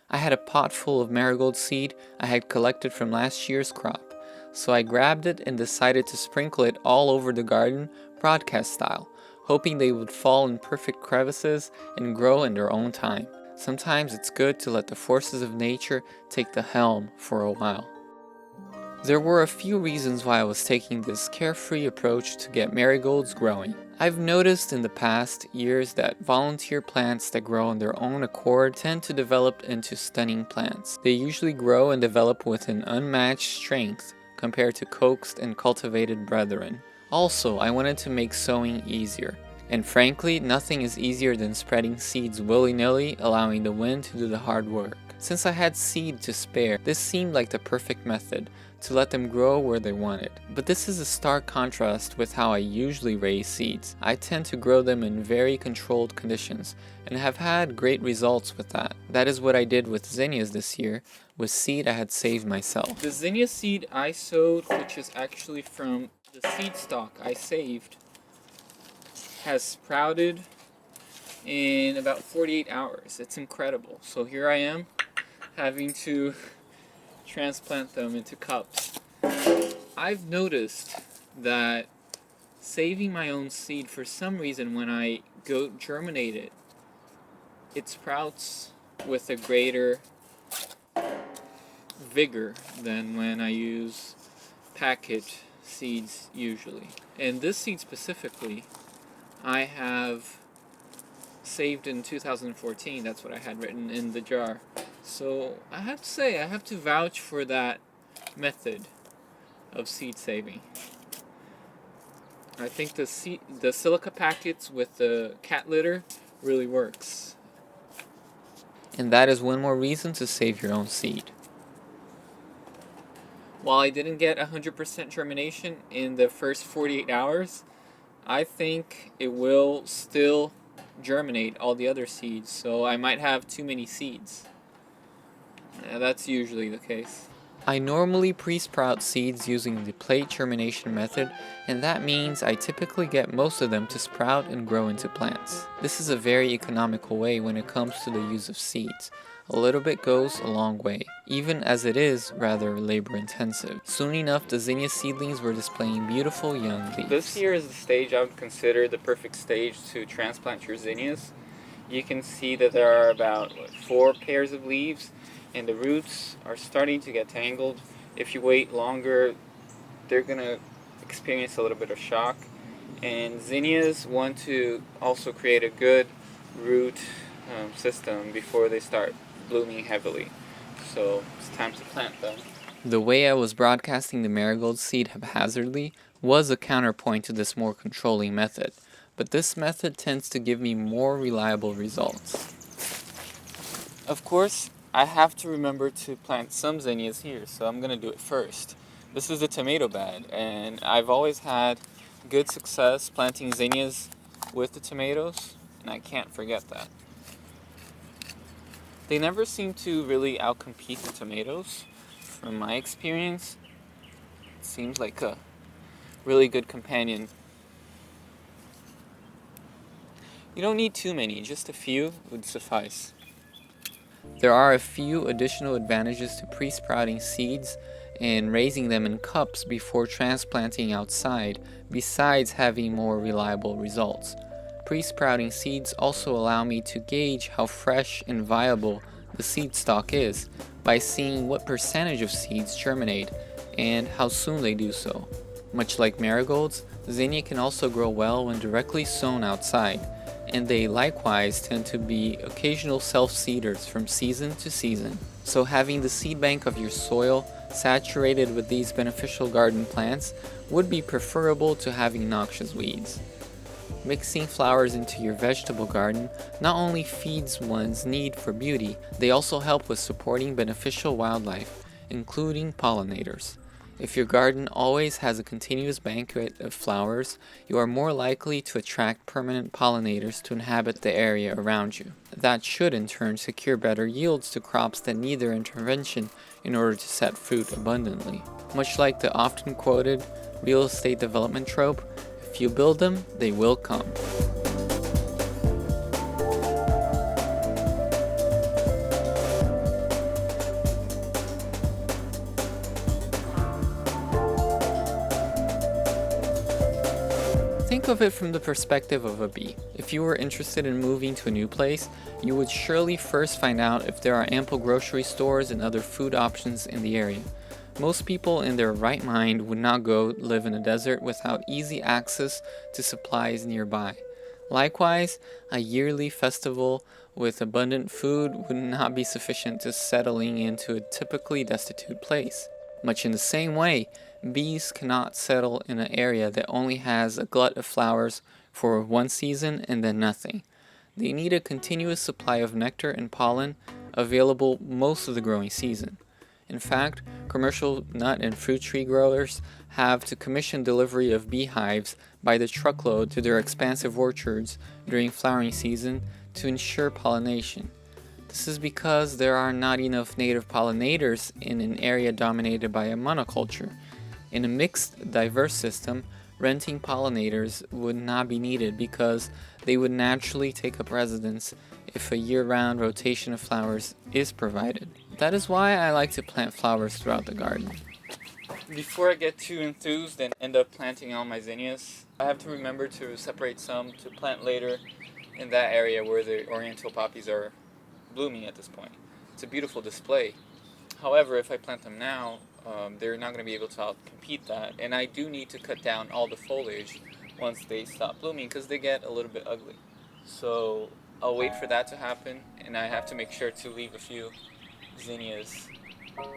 I had a pot full of marigold seed I had collected from last year's crop, so I grabbed it and decided to sprinkle it all over the garden, broadcast style, hoping they would fall in perfect crevices and grow in their own time. Sometimes it's good to let the forces of nature take the helm for a while. There were a few reasons why I was taking this carefree approach to get marigolds growing. I've noticed in the past years that volunteer plants that grow on their own accord tend to develop into stunning plants. They usually grow and develop with an unmatched strength compared to coaxed and cultivated brethren. Also, I wanted to make sowing easier. And frankly, nothing is easier than spreading seeds willy-nilly, allowing the wind to do the hard work. Since I had seed to spare, this seemed like the perfect method to let them grow where they wanted. But this is a stark contrast with how I usually raise seeds. I tend to grow them in very controlled conditions and have had great results with that. That is what I did with zinnias this year, with seed I had saved myself. The zinnia seed I sowed, which is actually from the seed stock I saved, has sprouted in about 48 hours. It's incredible. So here I am having to transplant them into cups. I've noticed that saving my own seed, for some reason when I go germinate it, it sprouts with a greater vigor than when I use packet seeds usually. And this seed specifically, I have saved in 2014. That's what I had written in the jar. So I have to say, I have to vouch for that method of seed saving. I think the silica packets with the cat litter really works. And that is one more reason to save your own seed. While I didn't get 100% germination in the first 48 hours, I think it will still germinate all the other seeds, so I might have too many seeds. That's usually the case. I normally pre-sprout seeds using the plate germination method, and that means I typically get most of them to sprout and grow into plants. This is a very economical way when it comes to the use of seeds. A little bit goes a long way, even as it is rather labor intensive. Soon enough, the zinnia seedlings were displaying beautiful young leaves. This here is the stage I would consider the perfect stage to transplant your zinnias. You can see that there are about 4 pairs of leaves, and the roots are starting to get tangled. If you wait longer, they're going to experience a little bit of shock. And zinnias want to also create a good root system before they start blooming heavily. So it's time to plant them. The way I was broadcasting the marigold seed haphazardly was a counterpoint to this more controlling method, but this method tends to give me more reliable results. Of course, I have to remember to plant some zinnias here, so I'm going to do it first. This is the tomato bed, and I've always had good success planting zinnias with the tomatoes, and I can't forget that. They never seem to really outcompete the tomatoes. From my experience, it seems like a really good companion. You don't need too many, just a few would suffice. There are a few additional advantages to pre-sprouting seeds and raising them in cups before transplanting outside, besides having more reliable results. Pre-sprouting seeds also allow me to gauge how fresh and viable the seed stock is by seeing what percentage of seeds germinate and how soon they do so. Much like marigolds, zinnia can also grow well when directly sown outside, and they likewise tend to be occasional self-seeders from season to season. So having the seed bank of your soil saturated with these beneficial garden plants would be preferable to having noxious weeds. Mixing flowers into your vegetable garden not only feeds one's need for beauty, they also help with supporting beneficial wildlife, including pollinators. If your garden always has a continuous banquet of flowers, you are more likely to attract permanent pollinators to inhabit the area around you. That should in turn secure better yields to crops that need their intervention in order to set fruit abundantly. Much like the often quoted real estate development trope, if you build them, they will come. Think of it from the perspective of a bee. If you were interested in moving to a new place, you would surely first find out if there are ample grocery stores and other food options in the area. Most people in their right mind would not go live in a desert without easy access to supplies nearby. Likewise, a yearly festival with abundant food would not be sufficient to settling into a typically destitute place. Much in the same way, bees cannot settle in an area that only has a glut of flowers for one season and then nothing. They need a continuous supply of nectar and pollen available most of the growing season. In fact, commercial nut and fruit tree growers have to commission delivery of beehives by the truckload to their expansive orchards during flowering season to ensure pollination. This is because there are not enough native pollinators in an area dominated by a monoculture. In a mixed, diverse system, renting pollinators would not be needed because they would naturally take up residence if a year-round rotation of flowers is provided. That is why I like to plant flowers throughout the garden. Before I get too enthused and end up planting all my zinnias, I have to remember to separate some to plant later in that area where the oriental poppies are blooming at this point. It's a beautiful display. However, if I plant them now, they're not going to be able to outcompete that, and I do need to cut down all the foliage once they stop blooming because they get a little bit ugly. So I'll wait for that to happen, and I have to make sure to leave a few zinnias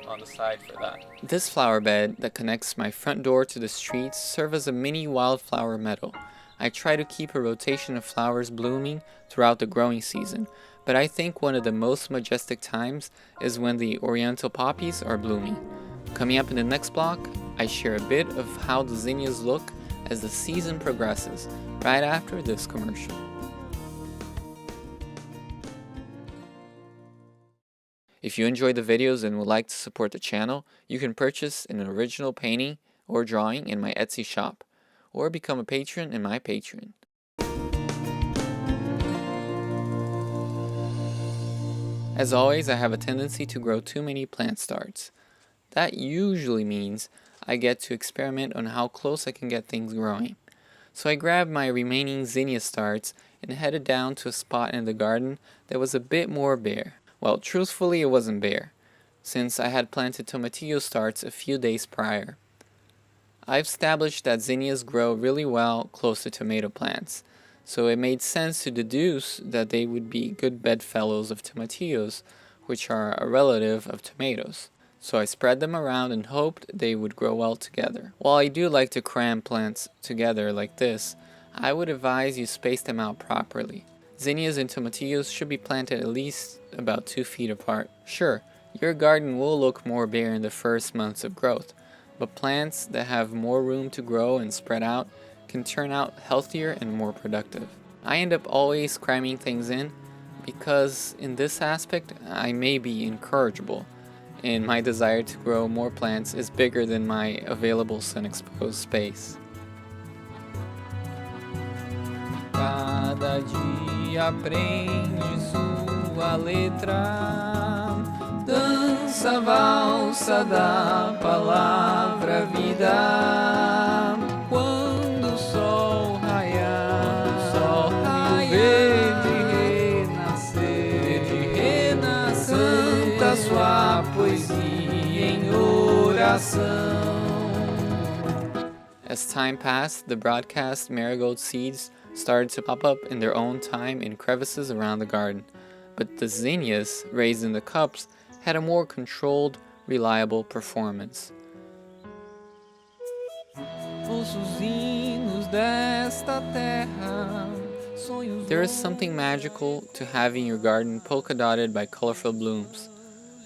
on the side for that. This flower bed that connects my front door to the street serves as a mini wildflower meadow. I try to keep a rotation of flowers blooming throughout the growing season, but I think one of the most majestic times is when the oriental poppies are blooming. Coming up in the next block, I share a bit of how the zinnias look as the season progresses, right after this commercial. If you enjoy the videos and would like to support the channel, you can purchase an original painting or drawing in my Etsy shop, or become a patron in my Patreon. As always, I have a tendency to grow too many plant starts. That usually means I get to experiment on how close I can get things growing. So I grabbed my remaining zinnia starts and headed down to a spot in the garden that was a bit more bare. Well, truthfully, it wasn't bare, since I had planted tomatillo starts a few days prior. I've established that zinnias grow really well close to tomato plants, so it made sense to deduce that they would be good bedfellows of tomatillos, which are a relative of tomatoes. So I spread them around and hoped they would grow well together. While I do like to cram plants together like this, I would advise you space them out properly. Zinnias and tomatillos should be planted at least about 2 feet apart. Sure, your garden will look more bare in the first months of growth, but plants that have more room to grow and spread out can turn out healthier and more productive. I end up always cramming things in because in this aspect I may be incorrigible, and my desire to grow more plants is bigger than my available sun-exposed space. Cada dia aprende sua letra, dança a valsa da palavra vida. Quando o sol raiar, e o verde renascer, canta sua poesia em oração. As time passed, the broadcast marigold seeds started to pop up in their own time in crevices around the garden, but the zinnias raised in the cups had a more controlled, reliable performance. There is something magical to having your garden polka-dotted by colorful blooms.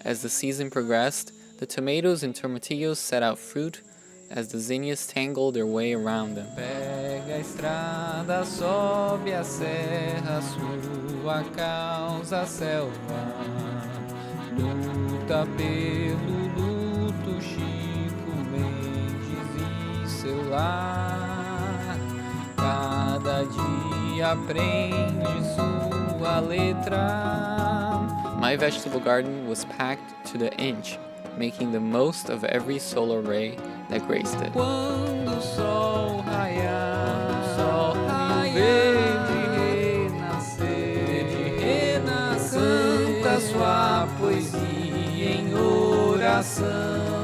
As the season progressed, the tomatoes and tomatillos set out fruit as the zinnias tangled their way around them. Pega a estrada, sobe a serra, sua causa a selva. Luta pelo luto, Chico Mendes e seu lar. Cada dia aprende sua letra. My vegetable garden was packed to the inch, making the most of every solar ray that graced it. Quando o sol raiar, poesia em oração.